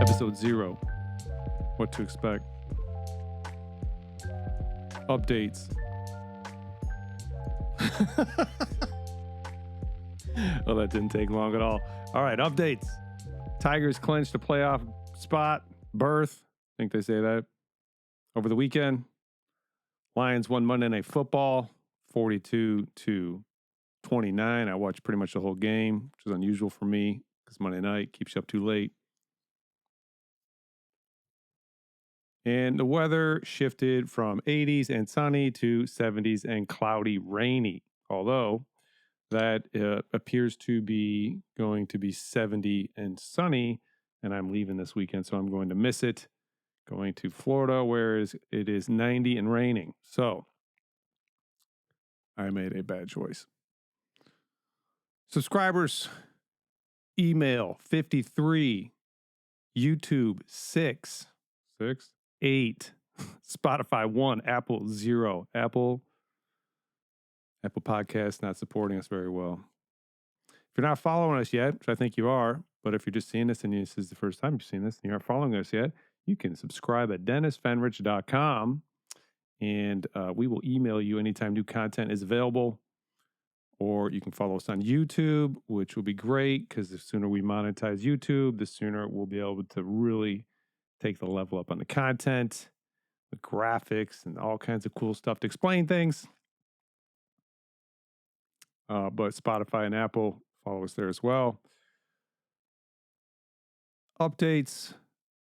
Episode 0. What to expect. Updates. Well, that didn't take long at all. All right, updates. Tigers clinched a playoff spot, berth. I think they say that. Over the weekend, Lions won Monday Night Football, 42-29. I watched pretty much the whole game, which is unusual for me because Monday night keeps you up too late. And the weather shifted from 80s and sunny to 70s and cloudy, rainy. Although that appears to be going to be 70 and sunny, and I'm leaving this weekend, so I'm going to miss it. Going to Florida, where it is 90 and raining. So I made a bad choice. Subscribers, email 53, YouTube 6, 8, Spotify 1, Apple 0. Apple Podcast not supporting us very well. If you're not following us yet, which I think you are, but if you're just seeing this and this is the first time you've seen this and you aren't following us yet, you can subscribe at DennisFenrich.com, and we will email you anytime new content is available. Or you can follow us on YouTube, which will be great because the sooner we monetize YouTube, the sooner we'll be able to really take the level up on the content, the graphics, and all kinds of cool stuff to explain things. But Spotify and Apple, follow us there as well. Updates.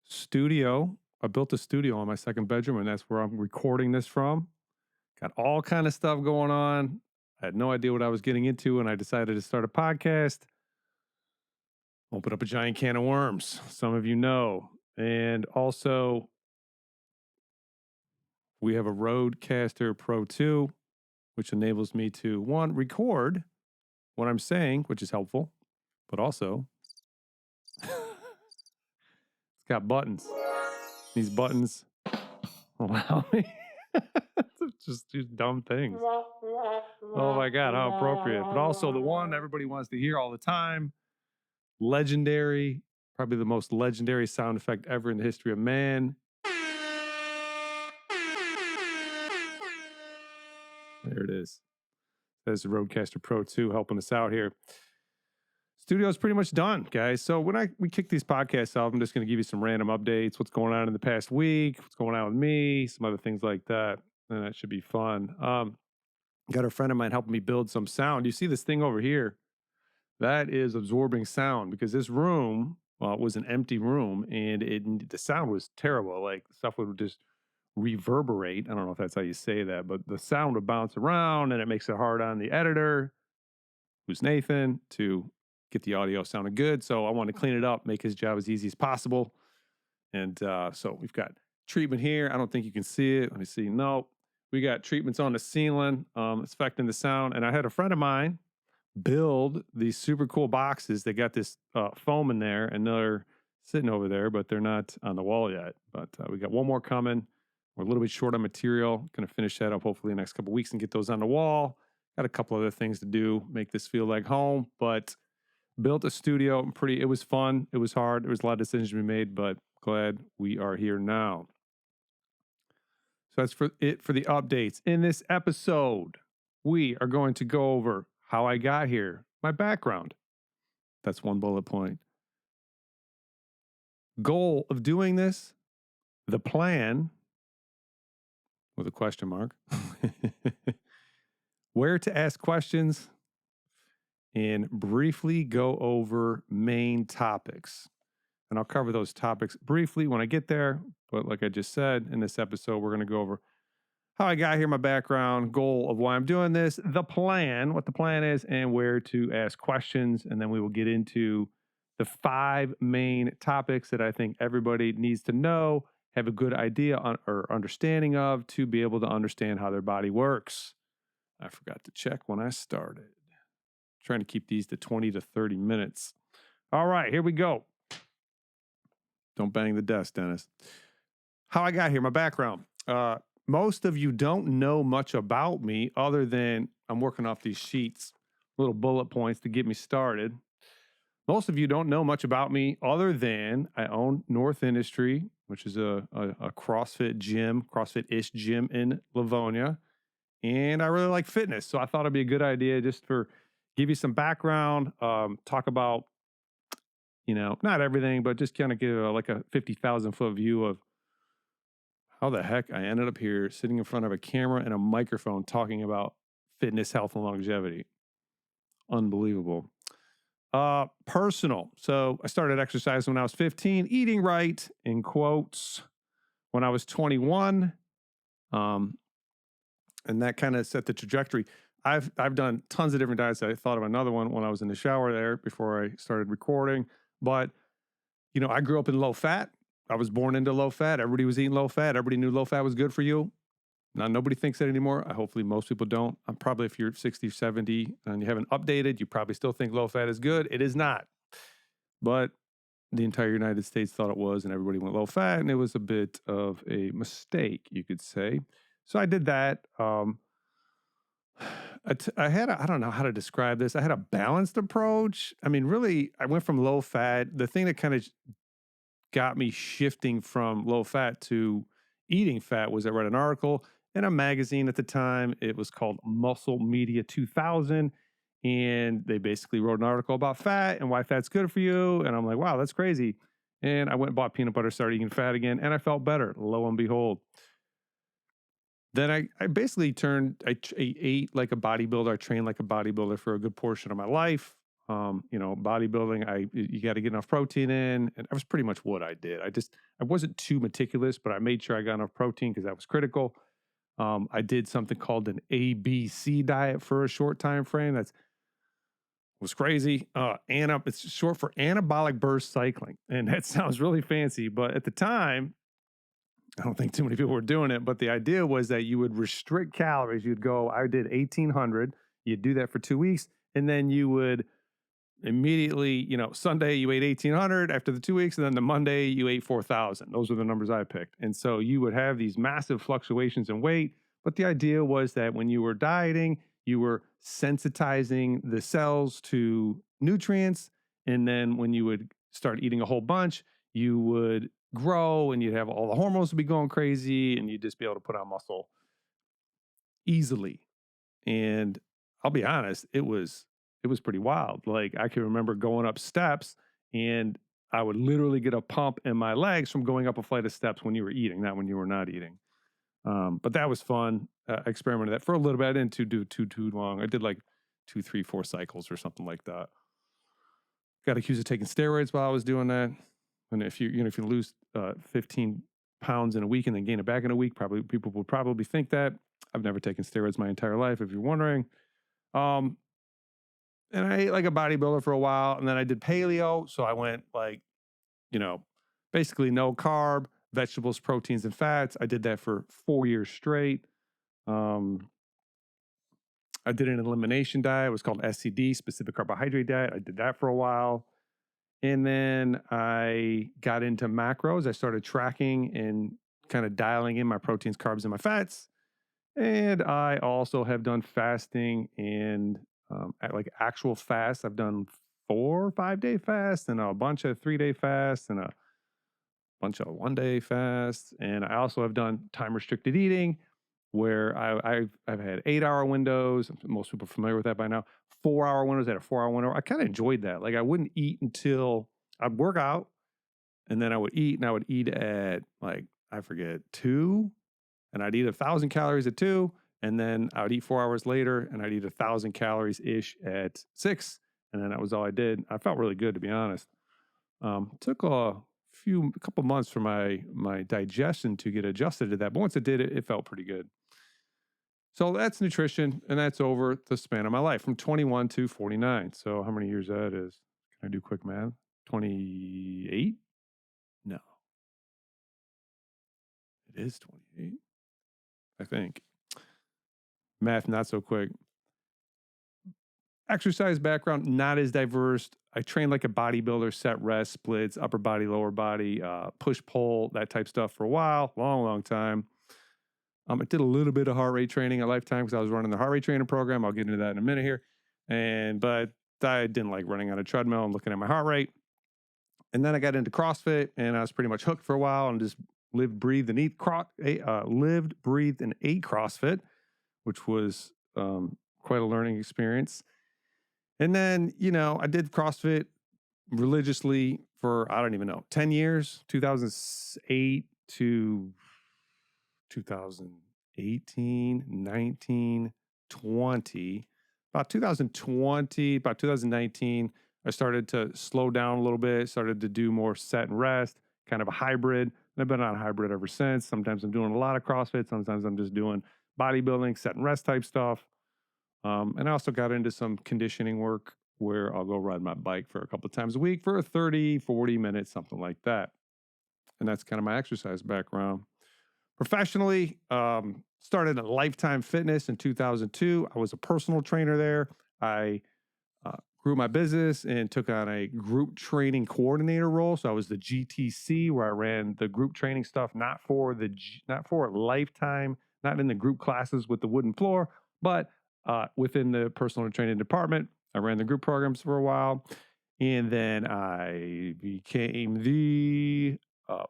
Studio. I built a studio on my second bedroom, and that's where I'm recording this from. Got all kind of stuff going on. I had no idea what I was getting into, and I decided to start a podcast. Open up a giant can of worms. Some of you know. And also, we have a Rodecaster Pro 2, which enables me to, one, record what I'm saying, which is helpful, but also, it's got buttons. These buttons allow me to just do dumb things. Oh my God, how appropriate. But also the one everybody wants to hear all the time, legendary, probably the most legendary sound effect ever in the history of man. There it is. There's the Rodecaster Pro 2 helping us out here. Studio's pretty much done, guys. So when we kick these podcasts off, I'm just going to give you some random updates, what's going on in the past week, what's going on with me, some other things like that. And that should be fun. Got a friend of mine helping me build some sound. You see this thing over here? That is absorbing sound because this room was an empty room and the sound was terrible. Like stuff would just reverberate. I don't know if that's how you say that, but the sound would bounce around and it makes it hard on the editor, who's Nathan, to get the audio sounding good. So I want to clean it up, make his job as easy as possible. And so we've got treatment here. I don't think you can see it. Let me see. No, we got treatments on the ceiling. It's affecting the sound. And I had a friend of mine build these super cool boxes. They got this foam in there and they're sitting over there, but they're not on the wall yet. But we got one more coming. We're a little bit short on material. Going to finish that up hopefully in the next couple of weeks and get those on the wall. Got a couple other things to do, make this feel like home, but built a studio. It was fun. It was hard. There was a lot of decisions to be made, but glad we are here now. So that's for the updates. In this episode, we are going to go over how I got here, my background. That's one bullet point. Goal of doing this, the plan, with a question mark, where to ask questions, and briefly go over main topics. And I'll cover those topics briefly when I get there. But like I just said, in this episode, we're going to go over how I got here, my background, goal of why I'm doing this, the plan, what the plan is, and where to ask questions. And then we will get into the 5 main topics that I think everybody needs to know, have a good idea on, or understanding of, to be able to understand how their body works. I forgot to check when I started. Trying to keep these to 20 to 30 minutes. All right, here we go. Don't bang the desk, Dennis. How I got here, my background. Most of you don't know much about me other than I'm working off these sheets, little bullet points to get me started. Most of you don't know much about me other than I own North Industry, which is a CrossFit gym, CrossFit-ish gym in Livonia. And I really like fitness. So I thought it'd be a good idea just for give you some background, talk about, not everything, but just kind of give like a 50,000 foot view of how the heck I ended up here sitting in front of a camera and a microphone talking about fitness, health, and longevity. Unbelievable. Personal. So I started exercising when I was 15, eating right, in quotes, when I was 21. And that kind of set the trajectory. I've done tons of different diets. I thought of another one when I was in the shower there before I started recording. But, I grew up in low fat. I was born into low fat. Everybody was eating low fat. Everybody knew low fat was good for you. Now, nobody thinks that anymore. Hopefully, most people don't. I'm probably, if you're 60, 70 and you haven't updated, you probably still think low fat is good. It is not. But the entire United States thought it was, and everybody went low fat, and it was a bit of a mistake, you could say. So I did that. I don't know how to describe this. I had a balanced approach. I mean, really, I went from low fat. The thing that kind of got me shifting from low fat to eating fat was I read an article in a magazine at the time. It was called Muscle Media 2000. And they basically wrote an article about fat and why fat's good for you. And I'm like, wow, that's crazy. And I went and bought peanut butter, started eating fat again, and I felt better, lo and behold. Then I basically I ate like a bodybuilder. I trained like a bodybuilder for a good portion of my life. Bodybuilding, you got to get enough protein in, and that was pretty much what I did. I wasn't too meticulous, but I made sure I got enough protein because that was critical. I did something called an ABC diet for a short time frame. Was crazy. It's short for anabolic burst cycling, and that sounds really fancy, but at the time, I don't think too many people were doing it, but the idea was that you would restrict calories. I did 1,800. You'd do that for 2 weeks, and then you would immediately, Sunday you ate 1,800 after the 2 weeks, and then the Monday you ate 4,000. Those were the numbers I picked. And so you would have these massive fluctuations in weight, but the idea was that when you were dieting, you were sensitizing the cells to nutrients, and then when you would start eating a whole bunch, you would grow and you'd have all the hormones would be going crazy and you'd just be able to put on muscle easily. And I'll be honest, it was pretty wild. Like I can remember going up steps and I would literally get a pump in my legs from going up a flight of steps when you were eating, not when you were not eating. But that was fun. I experimented that for a little bit. I didn't do too long. I did like 2, 3, 4 cycles or something like that. Got accused of taking steroids while I was doing that. And if you lose 15 pounds in a week and then gain it back in a week, people would probably think that. I've never taken steroids my entire life, if you're wondering. And I ate like a bodybuilder for a while, and then I did paleo. So I went basically no carb, vegetables, proteins, and fats. I did that for 4 years straight. I did an elimination diet. It was called SCD, specific carbohydrate diet. I did that for a while. And then I got into macros. I started tracking and kind of dialing in my proteins, carbs, and my fats. And I also have done fasting and like actual fasts. I've done 4 or 5 day fasts and a bunch of 3-day fasts and a bunch of 1-day fasts. And I also have done time restricted eating where I've had 8-hour windows. Most people are familiar with that by now. 4-hour windows. I had a 4-hour window. I kind of enjoyed that. Like I wouldn't eat until I'd work out, and then I would eat, and I would eat at like, I forget, 2, and I'd eat 1,000 calories at 2, and then I would eat 4 hours later, and I'd eat 1,000 calories ish at 6, and then that was all I did. I felt really good, to be honest. Took a couple months for my digestion to get adjusted to that, but once it did, it felt pretty good. So that's nutrition, and that's over the span of my life from 21 to 49. So how many years that is? Can I do quick math? 28? No. It is 28, I think. Math, not so quick. Exercise background, not as diverse. I trained like a bodybuilder, set, rest, splits, upper body, lower body, push, pull, that type stuff for a while, long time. I did a little bit of heart rate training at Lifetime because I was running the heart rate training program. I'll get into that in a minute here. But I didn't like running on a treadmill and looking at my heart rate. And then I got into CrossFit, and I was pretty much hooked for a while and just lived, breathed, and ate CrossFit, which was quite a learning experience. And then, I did CrossFit religiously for, I don't even know, 10 years, 2008 to 2018, 19, 20. About 2020, about 2019, I started to slow down a little bit, started to do more set and rest, kind of a hybrid. And I've been on hybrid ever since. Sometimes I'm doing a lot of CrossFit. Sometimes I'm just doing bodybuilding, set and rest type stuff. And I also got into some conditioning work where I'll go ride my bike for a couple of times a week for 30, 40 minutes, something like that. And that's kind of my exercise background. Professionally, started at Lifetime Fitness in 2002. I was a personal trainer there. I grew my business and took on a group training coordinator role. So I was the GTC, where I ran the group training stuff, not for Lifetime, not in the group classes with the wooden floor, but within the personal training department. I ran the group programs for a while, and then I became the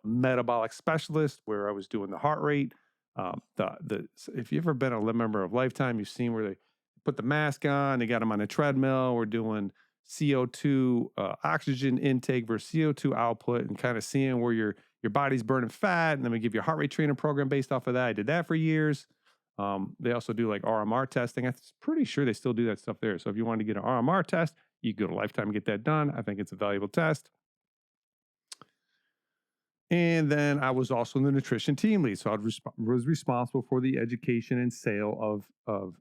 metabolic specialist, where I was doing the heart rate. If you've ever been a member of Lifetime, you've seen where they put the mask on, they got them on a treadmill. We're doing CO2 oxygen intake versus CO2 output, and kind of seeing where your body's burning fat, and then we give you a heart rate training program based off of that. I did that for years. They also do like RMR testing. I'm pretty sure they still do that stuff there. So if you want to get an RMR test, you can go to Lifetime and get that done. I think it's a valuable test. And then I was also the nutrition team lead. So I was responsible for the education and sale of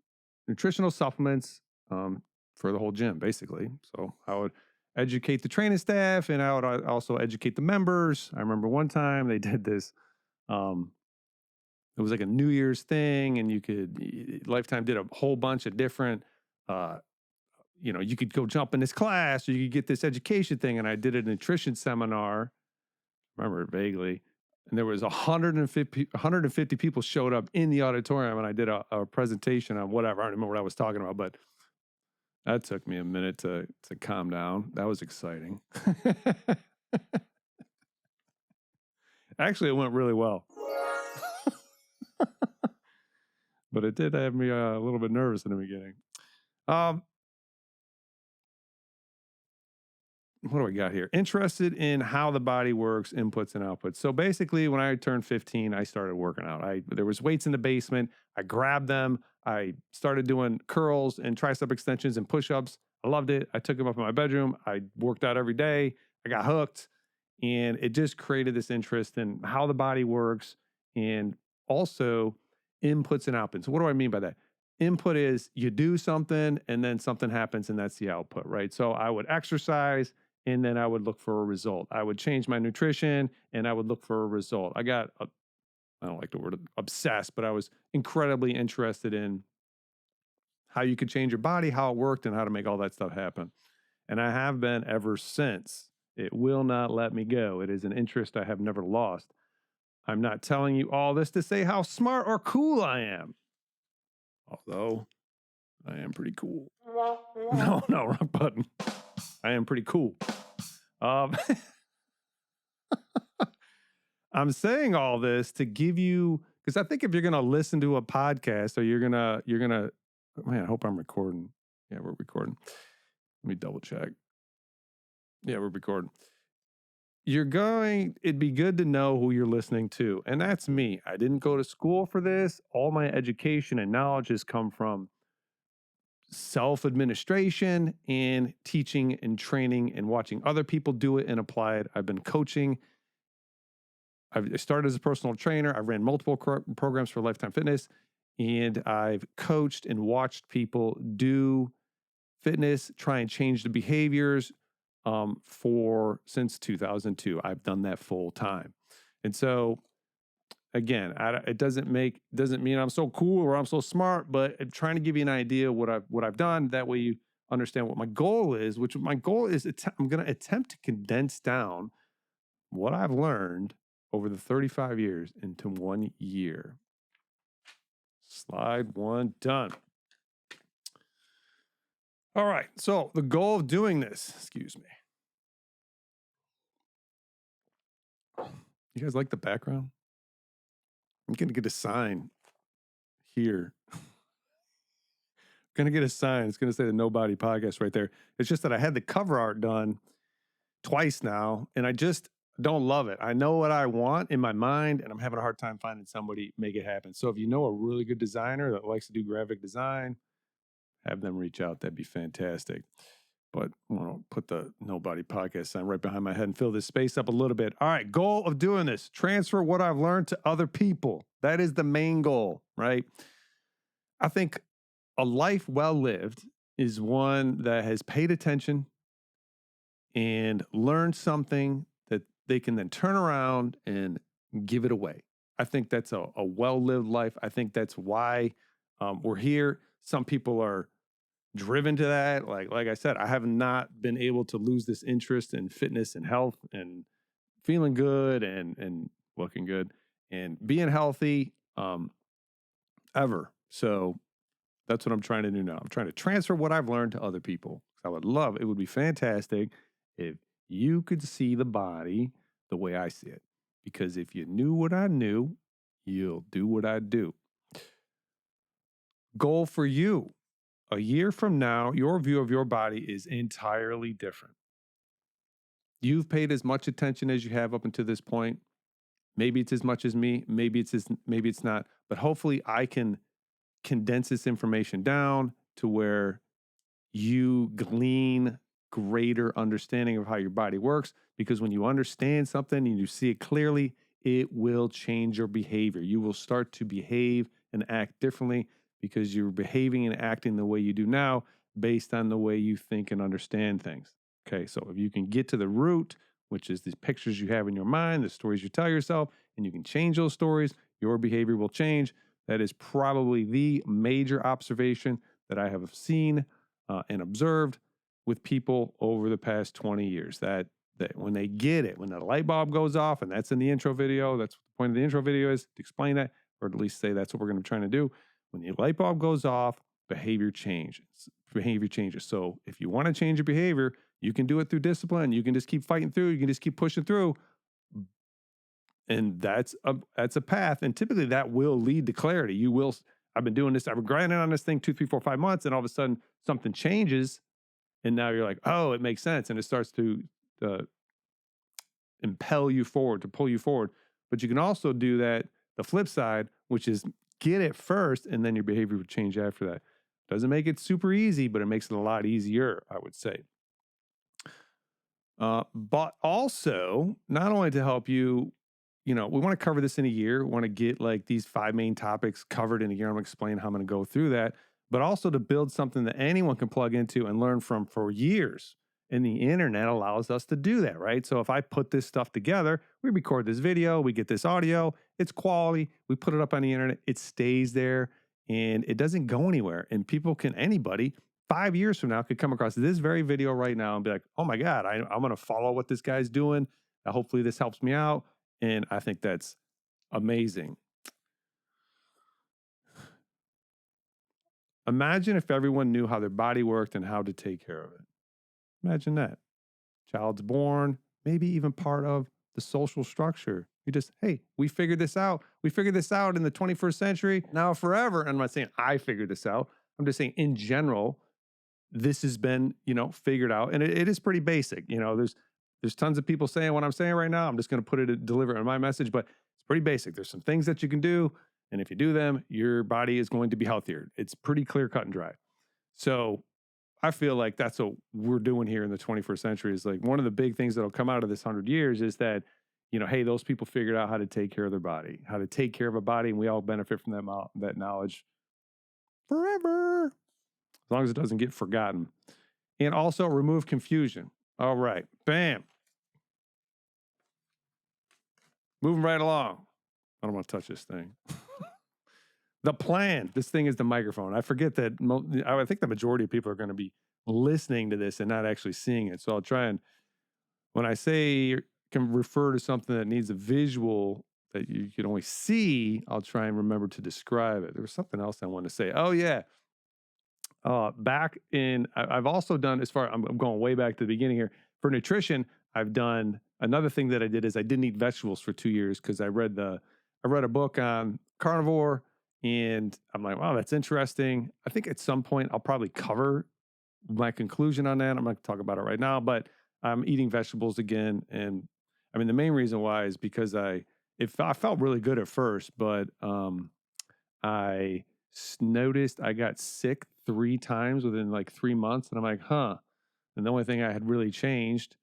nutritional supplements for the whole gym, basically. So I would educate the training staff, and I would also educate the members. I remember one time they did this. It was like a New Year's thing, and Lifetime did a whole bunch of different, you could go jump in this class, or you could get this education thing. And I did a nutrition seminar. I remember it vaguely. And there was 150 people showed up in the auditorium, and I did a presentation on whatever. I don't remember what I was talking about, but that took me a minute to calm down. That was exciting. Actually, it went really well. But it did have me a little bit nervous in the beginning. What do we got here? Interested in how the body works, inputs and outputs. So basically, when I turned 15, I started working out. There was weights in the basement. I grabbed them. I started doing curls and tricep extensions and push-ups. I loved it. I took them up in my bedroom. I worked out every day. I got hooked. And it just created this interest in how the body works, and also inputs and outputs. What do I mean by that? Input is you do something and then something happens, and that's the output, right? So I would exercise, and then I would look for a result. I would change my nutrition, and I would look for a result. I don't like the word obsessed, but I was incredibly interested in how you could change your body, how it worked, and how to make all that stuff happen. And I have been ever since. It will not let me go. It is an interest I have never lost. I'm not telling you all this to say how smart or cool I am, although I am pretty cool. No, wrong button. I am pretty cool. I'm saying all this to give you, because I think if you're going to listen to a podcast, or you're going to, man, I hope I'm recording. Yeah, we're recording. Let me double check. Yeah, we're recording. It'd be good to know who you're listening to. And that's me. I didn't go to school for this. All my education and knowledge has come from self-administration and teaching and training and watching other people do it and apply it. I've been coaching. I started as a personal trainer. I ran multiple programs for Lifetime Fitness, and I've coached and watched people do fitness, try and change the behaviors since 2002. I've done that full time. And so again, it doesn't mean I'm so cool or I'm so smart, but I'm trying to give you an idea of what I've done. That way you understand what my goal is, which my goal is I'm going to attempt to condense down what I've learned over the 35 years into 1 year. Slide one done. All right. So the goal of doing this, excuse me. You guys like the background? I'm going to get a sign here. Going to get a sign. It's going to say the Knowbody Podcast right there. It's just that I had the cover art done twice now, and I just don't love it. I know what I want in my mind, and I'm having a hard time finding somebody make it happen. So if you know a really good designer that likes to do graphic design, have them reach out. That'd be fantastic. But I'll put the Knowbody Podcast sign right behind my head and fill this space up a little bit. All right, goal of doing this, transfer what I've learned to other people. That is the main goal, right? I think a life well lived is one that has paid attention and learned something that they can then turn around and give it away. I think that's a well-lived life. I think that's why we're here. Some people are driven to that. Like I said, I have not been able to lose this interest in fitness and health and feeling good and looking good and being healthy ever. So that's what I'm trying to do now. I'm trying to transfer what I've learned to other people. I would love, it would be fantastic if you could see the body the way I see it. Because if you knew what I knew, you'll do what I do. Goal for you. A year from now, your view of your body is entirely different. You've paid as much attention as you have up until this point. Maybe it's as much as me. Maybe it's not. But hopefully I can condense this information down to where you glean greater understanding of how your body works. Because when you understand something and you see it clearly, it will change your behavior. You will start to behave and act differently because you're behaving and acting the way you do now based on the way you think and understand things. Okay, so if you can get to the root, which is the pictures you have in your mind, the stories you tell yourself, and you can change those stories, your behavior will change. That is probably the major observation that I have seen and observed with people over the past 20 years. That when they get it, when the light bulb goes off, and that's in the intro video, that's what the point of the intro video is, to explain that, or at least say that's what we're going to be trying to do. When the light bulb goes off, behavior changes. So if you want to change your behavior, you can do it through discipline. You can just keep fighting through. You can just keep pushing through. And that's a path. And typically that will lead to clarity. I've been doing this, I've been grinding on this thing 2, 3, 4, 5 months, and all of a sudden something changes. And now you're like, oh, it makes sense. And it starts to impel you forward, to pull you forward. But you can also do that, the flip side, which is get it first, and then your behavior will change after that. Doesn't make it super easy, but it makes it a lot easier, I would say. But also, not only to help you, we want to cover this in a year. We want to get like these 5 main topics covered in a year. I'm going to explain how I'm going to go through that, but also to build something that anyone can plug into and learn from for years. And the internet allows us to do that, right? So if I put this stuff together, we record this video, we get this audio, it's quality, we put it up on the internet, it stays there, and it doesn't go anywhere. And anybody 5 years from now could come across this very video right now and be like, oh my God, I'm going to follow what this guy's doing. Hopefully this helps me out. And I think that's amazing. Imagine if everyone knew how their body worked and how to take care of it. Imagine that. Child's born, maybe even part of the social structure. You just, hey, we figured this out. We figured this out in the 21st century, now forever. And I'm not saying I figured this out. I'm just saying in general, this has been, figured out. And it is pretty basic. There's tons of people saying what I'm saying right now. I'm just going to deliver it on my message, but it's pretty basic. There's some things that you can do. And if you do them, your body is going to be healthier. It's pretty clear, cut, and dry. So I feel like that's what we're doing here in the 21st century. Is like one of the big things that'll come out of this 100 years is that, hey, those people figured out how to take care of their body, how to take care of a body, and we all benefit from that knowledge forever, as long as it doesn't get forgotten. And also remove confusion. All right, bam. Moving right along. I don't want to touch this thing. The plan. This thing is the microphone. I forget that. I think the majority of people are going to be listening to this and not actually seeing it. So I'll try and, when I say can refer to something that needs a visual that you can only see, I'll try and remember to describe it. There was something else I wanted to say. Oh, yeah. back in, I've also done, I'm going way back to the beginning here. For nutrition, I've done another thing that I did is I didn't eat vegetables for 2 years because I read a book on carnivore, and I'm like, wow, that's interesting. I think at some point I'll probably cover my conclusion on that. I'm not going to talk about it right now, but I'm eating vegetables again. And I mean, the main reason why is because I felt really good at first, but I noticed I got sick 3 times within like 3 months. And I'm like, huh. And the only thing I had really changed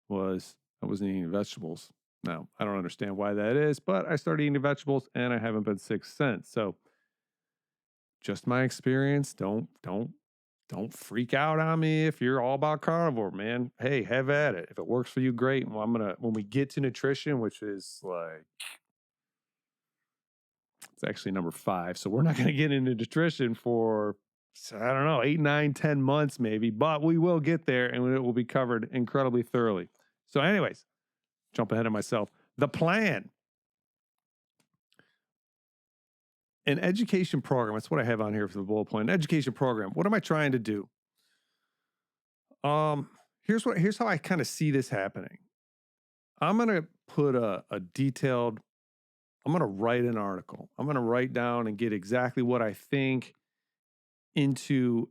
was I wasn't eating vegetables. Now, I don't understand why that is, but I started eating vegetables and I haven't been sick since. So just my experience. Don't freak out on me if you're all about carnivore, man. Hey, have at it. If it works for you, great. Well, when we get to nutrition, which is like, it's actually number 5. So we're not going to get into nutrition for, I don't know, 8, 9, 10 months maybe, but we will get there and it will be covered incredibly thoroughly. So anyways, jump ahead of myself. The plan. An education program. That's what I have on here for the bullet point. An education program. What am I trying to do? Here's how I kind of see this happening. I'm going to put I'm going to write an article. I'm going to write down and get exactly what I think into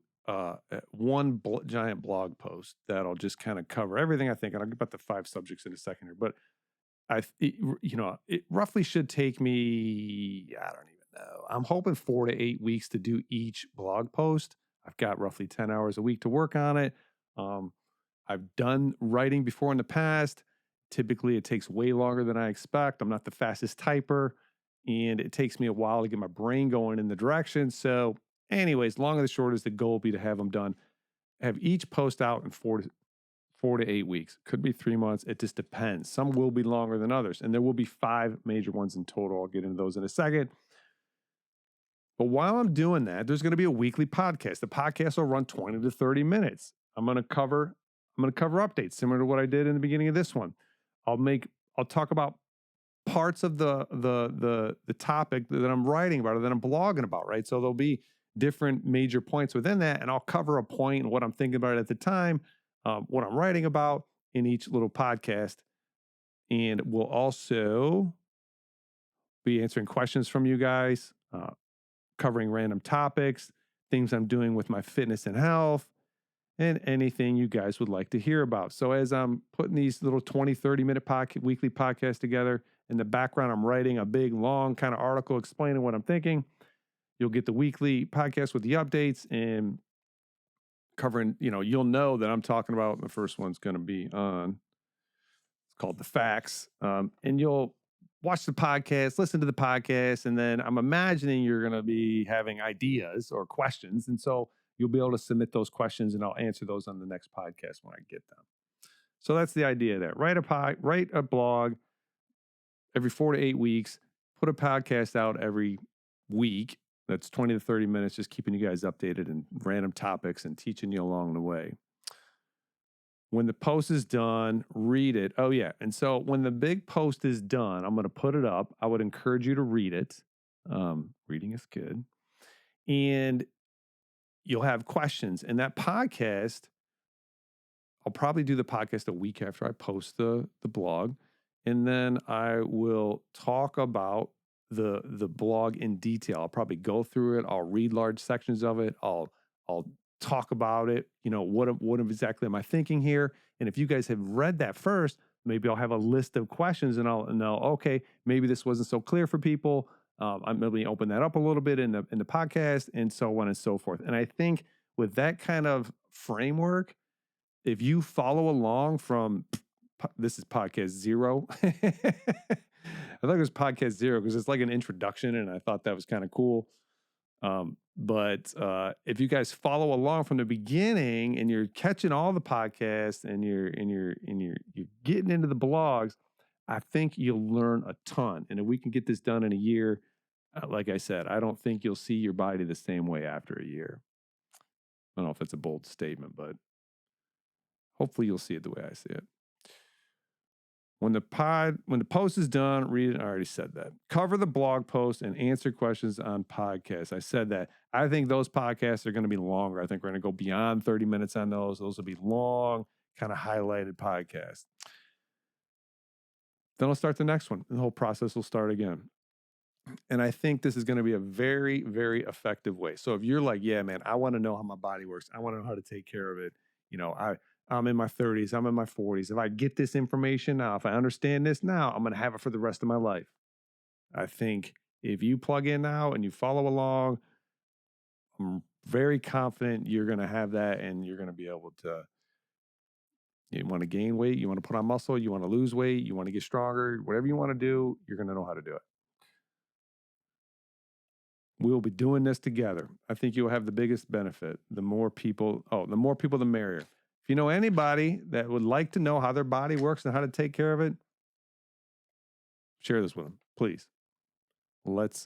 one giant blog post that'll just kind of cover everything I think. And I'll get about the 5 subjects in a second here, but it roughly should take me, I don't even know. I'm hoping 4 to 8 weeks to do each blog post. I've got roughly 10 hours a week to work on it. I've done writing before in the past. Typically, it takes way longer than I expect. I'm not the fastest typer, and it takes me a while to get my brain going in the direction. So anyways, long and the short is the goal will be to have them done, have each post out in 4 to 8 weeks. Could be 3 months. It just depends. Some will be longer than others, and there will be 5 major ones in total. I'll get into those in a second. But while I'm doing that, there's going to be a weekly podcast. The podcast will run 20 to 30 minutes. I'm going to cover updates similar to what I did in the beginning of this one. I'll talk about parts of the topic that I'm writing about or that I'm blogging about, right? So there'll be different major points within that, and I'll cover a point and what I'm thinking about at the time, what I'm writing about in each little podcast. And we'll also be answering questions from you guys, covering random topics, things I'm doing with my fitness and health, and anything you guys would like to hear about. So as I'm putting these little 20, 30-minute weekly podcasts together, in the background, I'm writing a big, long kind of article explaining what I'm thinking. You'll get the weekly podcast with the updates and covering, you'll know that I'm talking about, the first one's going to be on, it's called The Facts. And you'll watch the podcast, listen to the podcast, and then I'm imagining you're going to be having ideas or questions. And so you'll be able to submit those questions and I'll answer those on the next podcast when I get them. So that's the idea there. Write a blog every 4 to 8 weeks, put a podcast out every week. That's 20 to 30 minutes, just keeping you guys updated and random topics and teaching you along the way. When the post is done, read it. Oh, yeah. And so when the big post is done, I'm going to put it up. I would encourage you to read it. Reading is good. And you'll have questions. And that podcast, I'll probably do the podcast a week after I post the blog. And then I will talk about the blog in detail. I'll probably go through it. I'll read large sections of it. I'll talk about it. What exactly am I thinking here? And if you guys have read that first, maybe I'll have a list of questions and I'll know, okay, maybe this wasn't so clear for people. I'm maybe open that up a little bit in the podcast and so on and so forth. And I think with that kind of framework, if you follow along from, this is podcast 0. I thought it was podcast 0 because it's like an introduction and I thought that was kind of cool. But if you guys follow along from the beginning and you're catching all the podcasts and you're getting into the blogs, I think you'll learn a ton. And if we can get this done in a year, like I said, I don't think you'll see your body the same way after a year. I don't know if it's a bold statement, but hopefully you'll see it the way I see it. When the post is done, read it. I already said that. Cover the blog post and answer questions on podcasts. I said that. I think those podcasts are going to be longer. I think we're going to go beyond 30 minutes on those. Those will be long, kind of highlighted podcasts. Then I'll start the next one. The whole process will start again. And I think this is going to be a very, very effective way. So if you're like, yeah, man, I want to know how my body works. I want to know how to take care of it. I'm in my 30s. I'm in my 40s. If I get this information now, if I understand this now, I'm going to have it for the rest of my life. I think if you plug in now and you follow along, I'm very confident you're going to have that and you're going to be able to. You want to gain weight, you want to put on muscle, you want to lose weight, you want to get stronger, whatever you want to do, you're going to know how to do it. We'll be doing this together. I think you'll have the biggest benefit. The more people, the merrier. If you know anybody that would like to know how their body works and how to take care of it, share this with them, please. Let's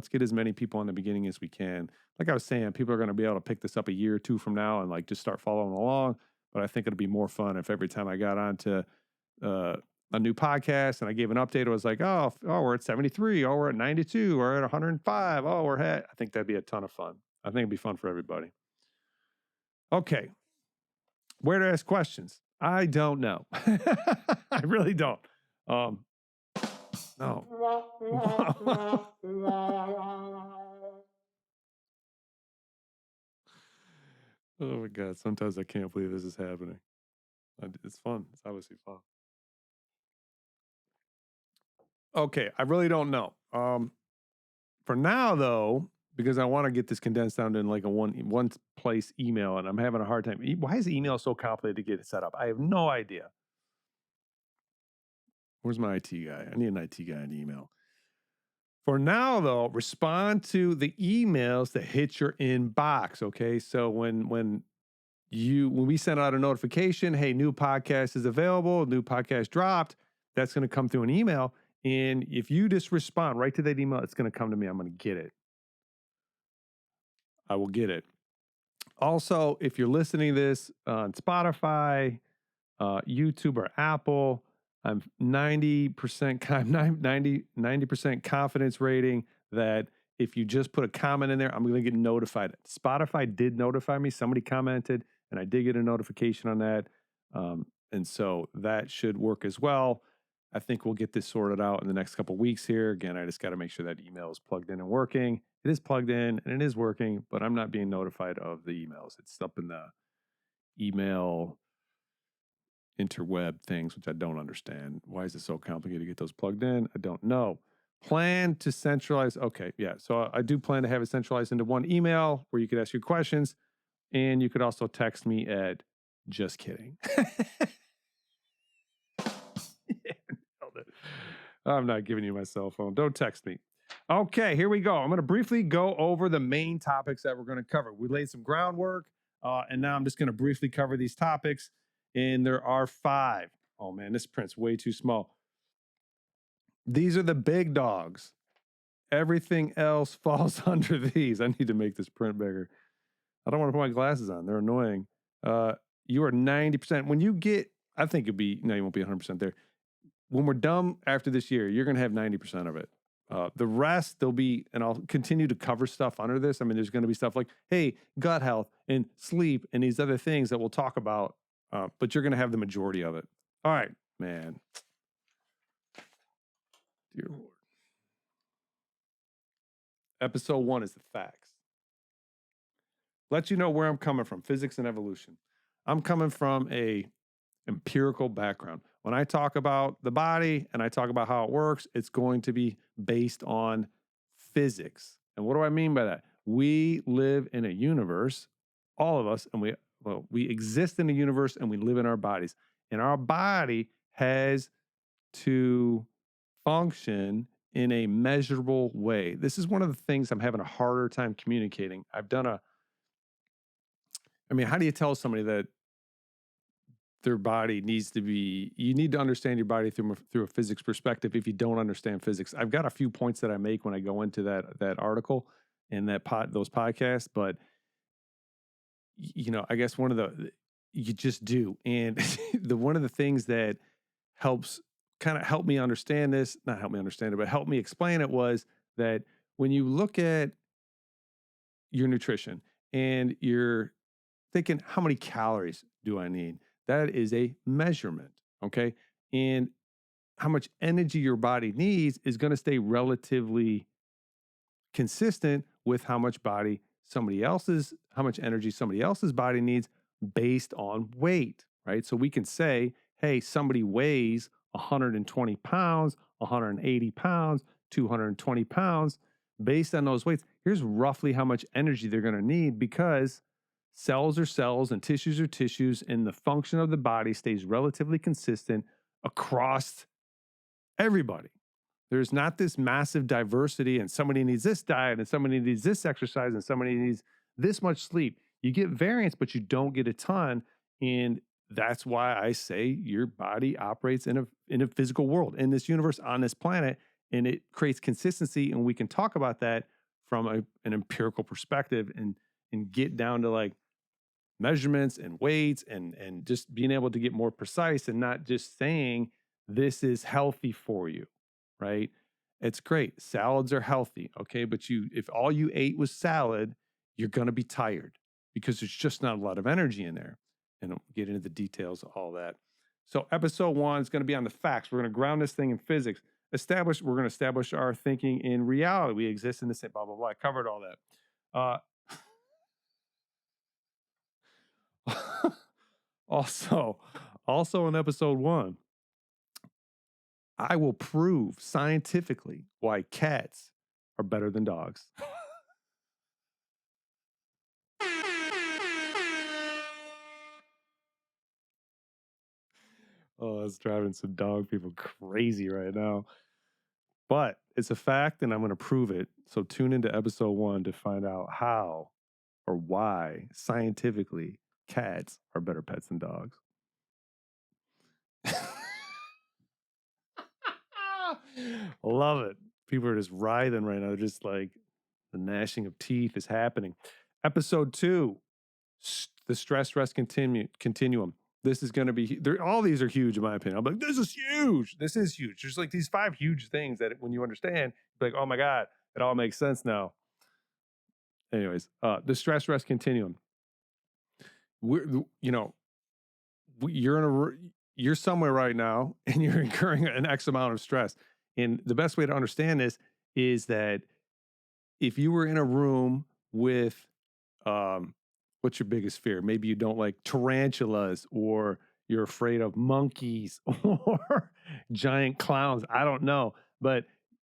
get as many people in the beginning as we can. Like I was saying, people are going to be able to pick this up a year or two from now and like just start following along. But I think it'll be more fun if every time I got onto a new podcast and I gave an update, it was like, oh, we're at 73. Oh, we're at 92. We're at 105. Oh, I think that'd be a ton of fun. I think it'd be fun for everybody. Okay. Where to ask questions? I don't know. I really don't. No. Oh my God. Sometimes I can't believe this is happening. It's fun. It's obviously fun. Okay. I really don't know. For now, though, because I want to get this condensed down to like a one place email, and I'm having a hard time. Why is email so complicated to get it set up? I have no idea. Where's my IT guy? I need an IT guy in email. For now, though, respond to the emails that hit your inbox. Okay, so when we send out a notification, hey, new podcast is available, new podcast dropped, that's going to come through an email. And if you just respond right to that email, it's going to come to me. I'm going to get it. I will get it. Also, if you're listening to this on Spotify, YouTube, or Apple, I'm 90% confidence rating that if you just put a comment in there, I'm going to get notified. Spotify did notify me. Somebody commented, and I did get a notification on that. And so that should work as well. I think we'll get this sorted out in the next couple of weeks here. Again, I just got to make sure that email is plugged in and working. It is plugged in and it is working, but I'm not being notified of the emails. It's up in the email interweb things, which I don't understand. Why is it so complicated to get those plugged in? I don't know. Plan to centralize. Okay, yeah. So I do plan to have it centralized into one email where you could ask your questions, and you could also text me at just kidding. I'm not giving you my cell phone. Don't text me. Okay, here we go. I'm going to briefly go over the main topics that we're going to cover. We laid some groundwork, and now I'm just going to briefly cover these topics. And there are 5. Oh, man, this print's way too small. These are the big dogs. Everything else falls under these. I need to make this print bigger. I don't want to put my glasses on. They're annoying. You are 90%. When you get, I think you won't be 100% there. When we're done after this year, you're going to have 90% of it. The rest, there'll be, and I'll continue to cover stuff under this. I mean, there's going to be stuff like, hey, gut health and sleep and these other things that we'll talk about, but you're going to have the majority of it. All right, man. Dear Lord. Episode 1 is the facts. Let you know where I'm coming from, physics and evolution. I'm coming from a empirical background. When I talk about the body and I talk about how it works, it's going to be based on physics. And what do I mean by that? We live in a universe, all of us, and we exist in a universe and we live in our bodies. And our body has to function in a measurable way. This is one of the things I'm having a harder time communicating. how do you tell somebody that their body needs to be, you need to understand your body through a physics perspective if you don't understand physics. I've got a few points that I make when I go into that article and those podcasts, but I guess you just do. And one of the things that helps kind of helped me understand this, not help me understand it, but help me explain it, was that when you look at your nutrition and you're thinking, how many calories do I need? That is a measurement, okay? And how much energy your body needs is going to stay relatively consistent with how much energy somebody else's body needs based on weight, right? So we can say, hey, somebody weighs 120 pounds, 180 pounds, 220 pounds. Based on those weights, here's roughly how much energy they're going to need, because cells are cells and tissues are tissues, and the function of the body stays relatively consistent across everybody. There's not this massive diversity, and somebody needs this diet, and somebody needs this exercise, and somebody needs this much sleep. You get variance, but you don't get a ton. And that's why I say your body operates in a physical world, in this universe, on this planet, and it creates consistency. And we can talk about that from an empirical perspective, and get down to like measurements and weights, and just being able to get more precise, and not just saying this is healthy for you, right? It's great. Salads are healthy, okay? But if all you ate was salad, you're going to be tired, because there's just not a lot of energy in there. And I'll get into the details of all that. So episode 1 is going to be on the facts. We're going to ground this thing in physics. We're going to establish our thinking in reality. We exist in the same, blah, blah, blah. I covered all that. Also in episode 1, I will prove scientifically why cats are better than dogs. Oh, it's driving some dog people crazy right now. But it's a fact, and I'm going to prove it. So tune into episode 1 to find out how or why scientifically cats are better pets than dogs. Love it. People are just writhing right now. They're just like, the gnashing of teeth is happening. Episode 2, the stress rest continuum. This is going to be, all these are huge in my opinion. I'm like, this is huge. This is huge. There's like these 5 huge things that when you understand, you're like, oh my God, it all makes sense now. Anyways, the stress rest continuum. You're somewhere right now, and you're incurring an X amount of stress. And the best way to understand this is that if you were in a room with, what's your biggest fear? Maybe you don't like tarantulas, or you're afraid of monkeys or giant clowns. I don't know. But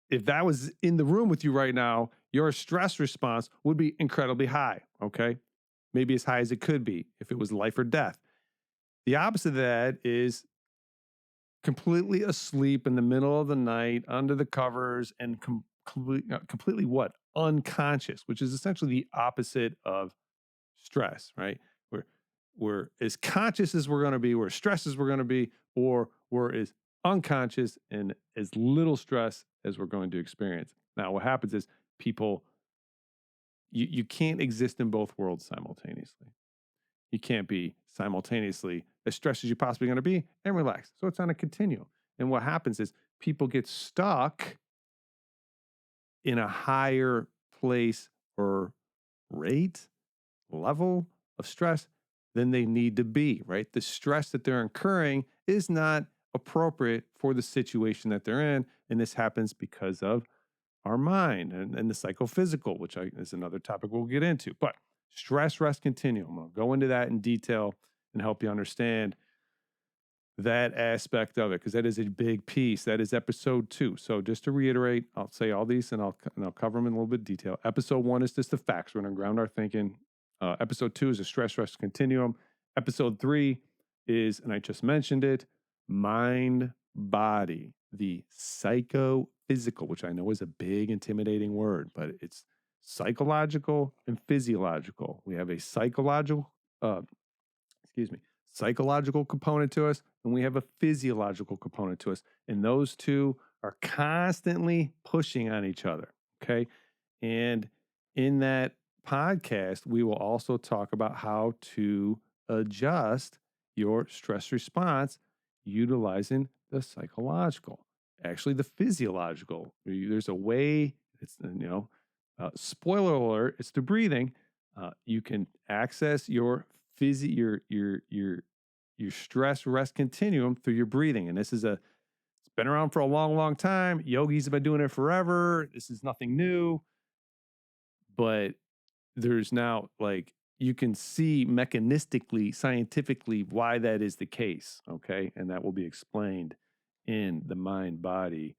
if that was in the room with you right now, your stress response would be incredibly high, okay? Maybe as high as it could be if it was life or death. The opposite of that is completely asleep in the middle of the night, under the covers, and completely what? Unconscious, which is essentially the opposite of stress, right? We're as conscious as we're going to be, we're as stressed as we're going to be, or we're as unconscious and as little stress as we're going to experience. Now, what happens is you can't exist in both worlds simultaneously. You can't be simultaneously as stressed as you're possibly going to be and relaxed. So it's on a continuum. And what happens is people get stuck in a higher place or rate, level of stress than they need to be, right? The stress that they're incurring is not appropriate for the situation that they're in. And this happens because of our mind and the psychophysical, which is another topic we'll get into. But stress rest continuum, I'll go into that in detail and help you understand that aspect of it, because that is a big piece. That is episode 2. So just to reiterate, I'll say all these and I'll cover them in a little bit of detail. Episode 1 is just the facts. We're going to ground our thinking. Episode 2 is a stress rest continuum. Episode 3 is, and I just mentioned it, mind body, the psychophysical, which I know is a big intimidating word, but it's psychological and physiological. We have a psychological component to us, and we have a physiological component to us. And those two are constantly pushing on each other. Okay. And in that podcast, we will also talk about how to adjust your stress response utilizing the psychological, actually the physiological. There's a way, it's, spoiler alert, it's the breathing. You can access your your stress rest continuum through your breathing. And it's been around for a long, long time. Yogis have been doing it forever. This is nothing new, but there's now like you can see mechanistically, scientifically why that is the case. Okay. And that will be explained in the mind body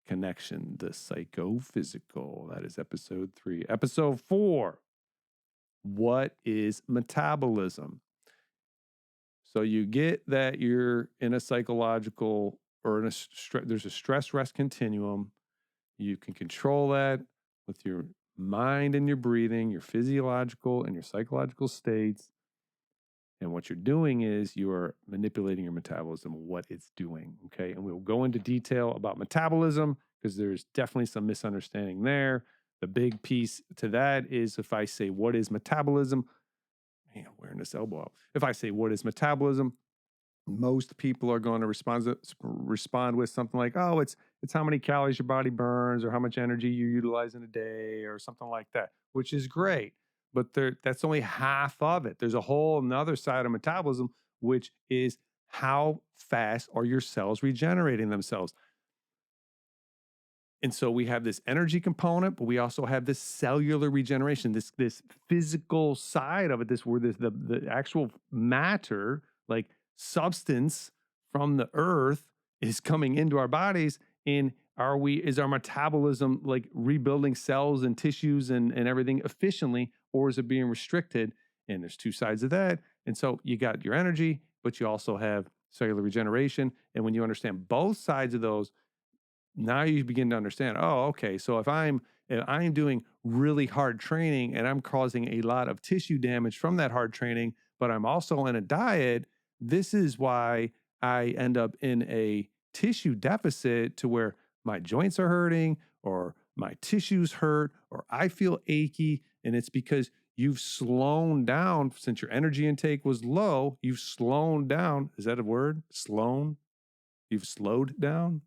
connection, the psychophysical. That is episode 3. Episode 4, what is metabolism? So you get that you're in a psychological or in there's a stress rest continuum. You can control that with your mind and your breathing, your physiological and your psychological states. And what you're doing is you're manipulating your metabolism, what it's doing. Okay. And we'll go into detail about metabolism because there's definitely some misunderstanding there. The big piece to that is if I say, what is metabolism? Man, wearing this elbow out. If I say, what is metabolism? Most people are going to respond with something like, oh, it's how many calories your body burns or how much energy you utilize in a day or something like that, which is great. But that's only half of it. There's a whole another side of metabolism, which is how fast are your cells regenerating themselves. And so we have this energy component, but we also have this cellular regeneration, this physical side of it, this where the actual matter, like substance from the earth is coming into our bodies. And is our metabolism like rebuilding cells and tissues and everything efficiently, or is it being restricted? And there's two sides of that. And so you got your energy, but you also have cellular regeneration. And when you understand both sides of those, now you begin to understand, oh, okay, so if I'm doing really hard training and I'm causing a lot of tissue damage from that hard training, but I'm also in a diet, this is why I end up in a tissue deficit to where my joints are hurting or my tissues hurt or I feel achy. And it's because you've slowed down since your energy intake was low. You've slowed down. Is that a word? Slown? You've slowed down?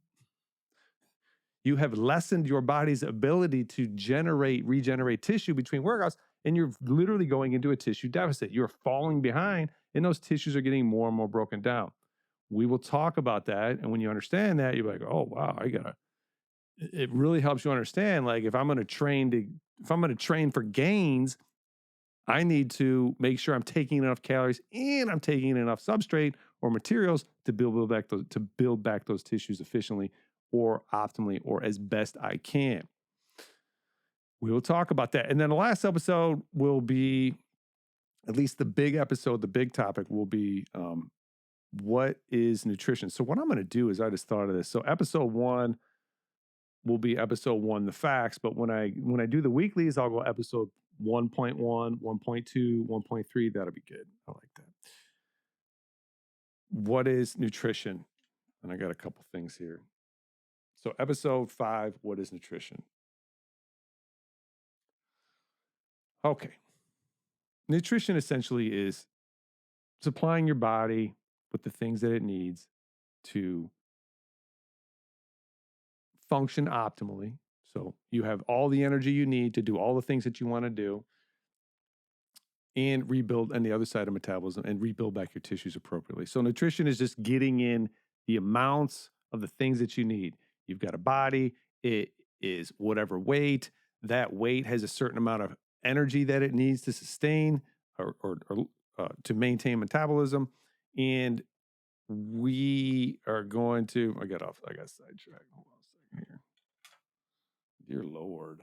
You have lessened your body's ability to regenerate tissue between workouts, and you're literally going into a tissue deficit. You're falling behind, and those tissues are getting more and more broken down. We will talk about that. And when you understand that, you're like, oh, wow, it really helps you understand. Like, if I'm going to train for gains, I need to make sure I'm taking enough calories and I'm taking enough substrate or materials to build back those tissues efficiently or optimally or as best I can. We will talk about that. And then the last episode will be, at least the big episode, the big topic will be what is nutrition? So what I'm going to do is I just thought of this. So episode 1 will be episode 1, the facts. But when I do the weeklies, I'll go episode 1.1, 1.2, 1.3. That'll be good. I like that. What is nutrition? And I got a couple things here. So episode 5, what is nutrition? Okay. Nutrition essentially is supplying your body with the things that it needs to function optimally. So you have all the energy you need to do all the things that you want to do and rebuild on the other side of metabolism and rebuild back your tissues appropriately. So nutrition is just getting in the amounts of the things that you need. You've got a body, it is whatever weight. That weight has a certain amount of energy that it needs to sustain or to maintain metabolism. And we are going to, I got sidetracked. Hold on a second here. Dear Lord,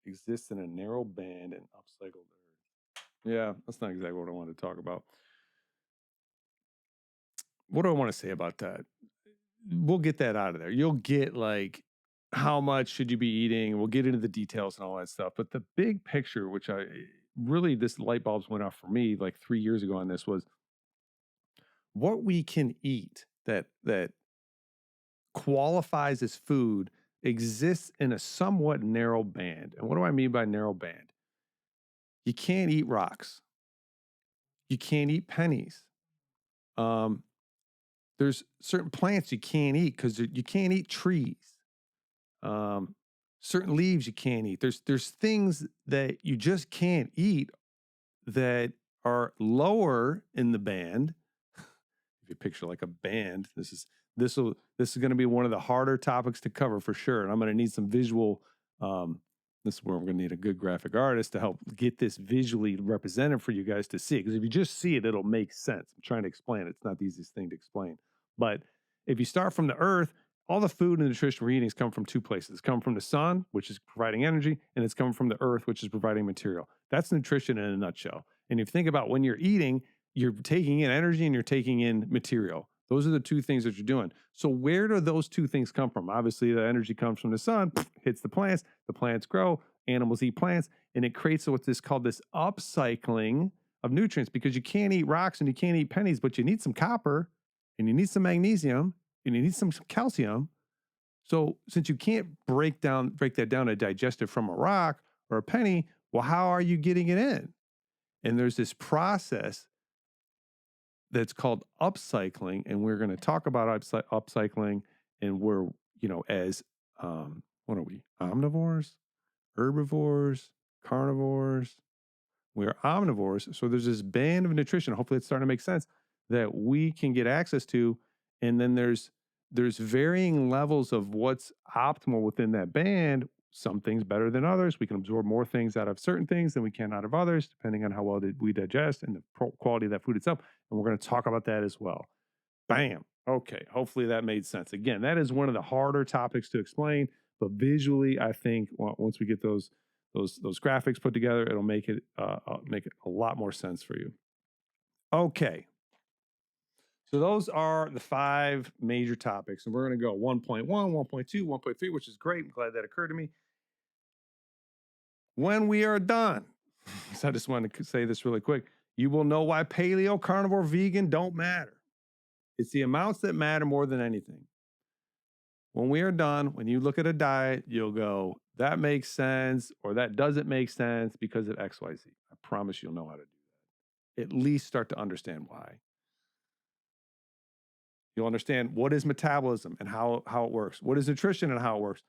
exists in a narrow band and upcycled earth. Yeah, that's not exactly what I wanted to talk about. What do I want to say about that? We'll get that out of there. You'll get like how much should you be eating? We'll get into the details and all that stuff. But the big picture, which this light bulbs went off for me like 3 years ago on this, was what we can eat that qualifies as food exists in a somewhat narrow band. And what do I mean by narrow band? You can't eat rocks. You can't eat pennies. There's certain plants you can't eat because you can't eat trees. Certain leaves you can't eat. There's things that you just can't eat that are lower in the band. If you picture like a band, this is going to be one of the harder topics to cover for sure. And I'm going to need some visual. This is where I'm going to need a good graphic artist to help get this visually represented for you guys to see. Because if you just see it, it'll make sense. I'm trying to explain it. It's not the easiest thing to explain. But if you start from the earth, all the food and nutrition we're eating is coming from two places. It's coming from the sun, which is providing energy, and it's coming from the earth, which is providing material. That's nutrition in a nutshell. And if you think about when you're eating, you're taking in energy and you're taking in material. Those are the two things that you're doing. So where do those two things come from? Obviously, the energy comes from the sun, hits the plants grow, animals eat plants, and it creates what's called this upcycling of nutrients, because you can't eat rocks and you can't eat pennies, but you need some copper and you need some magnesium and you need some calcium. So since you can't break that down to digest it from a rock or a penny, well, how are you getting it in? And there's this process that's called upcycling, and we're going to talk about upcycling. And we're, as what are we? Omnivores, herbivores, carnivores. We're omnivores. So there's this band of nutrition. Hopefully, it's starting to make sense that we can get access to, and then there's varying levels of what's optimal within that band. Some things better than others. We can absorb more things out of certain things than we can out of others, depending on how well we digest and the quality of that food itself. And we're going to talk about that as well. Bam. Okay. Hopefully that made sense. Again, that is one of the harder topics to explain, but visually, I think once we get those graphics put together, it'll make it a lot more sense for you. Okay. So those are the 5 major topics, and we're going to go 1.1, 1.2, 1.3, which is great. I'm glad that occurred to me. When we are done, so I just want to say this really quick, you will know why paleo, carnivore, vegan don't matter. It's the amounts that matter more than anything. When we are done, when you look at a diet, you'll go, that makes sense, or that doesn't make sense because of X, Y, Z. I promise you'll know how to do that. At least start to understand why. You'll understand what is metabolism and how it works. What is nutrition and how it works.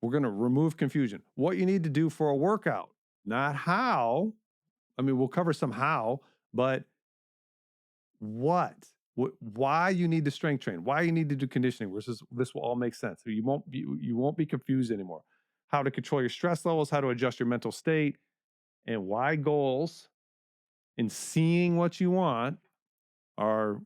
We're going to remove confusion. What you need to do for a workout, not how. I mean, we'll cover some how, but what? Why you need to strength train, why you need to do conditioning. This will all make sense. So you won't be confused anymore. How to control your stress levels, how to adjust your mental state, and why goals and seeing what you want are,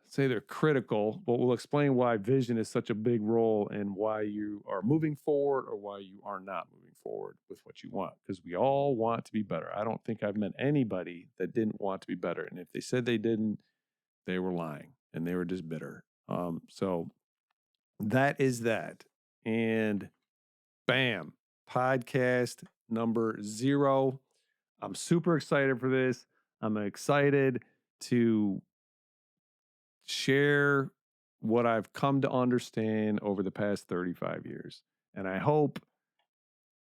say they're critical, but we'll explain why vision is such a big role and why you are moving forward or why you are not moving forward with what you want, because we all want to be better. I don't think I've met anybody that didn't want to be better. And if they said they didn't, they were lying and they were just bitter. So that is that. And bam, podcast number 0. I'm super excited for this. I'm excited to share what I've come to understand over the past 35 years. And I hope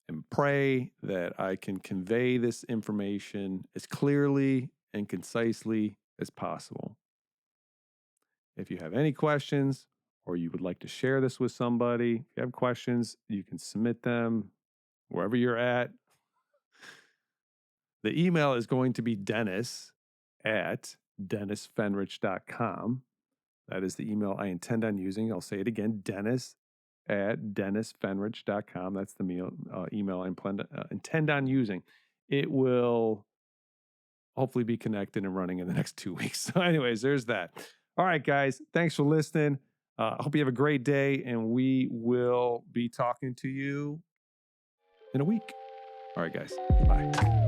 and pray that I can convey this information as clearly and concisely as possible. If you have any questions or you would like to share this with somebody, if you have questions, you can submit them wherever you're at. The email is going to be dennis@dennisfenrich.com. That is the email I intend on using. I'll say it again, dennis@dennisfenrich.com. That's the email I intend on using. It will hopefully be connected and running in the next 2 weeks. So anyways, there's that. All right, guys. Thanks for listening. I hope you have a great day, and we will be talking to you in a week. All right, guys. Bye.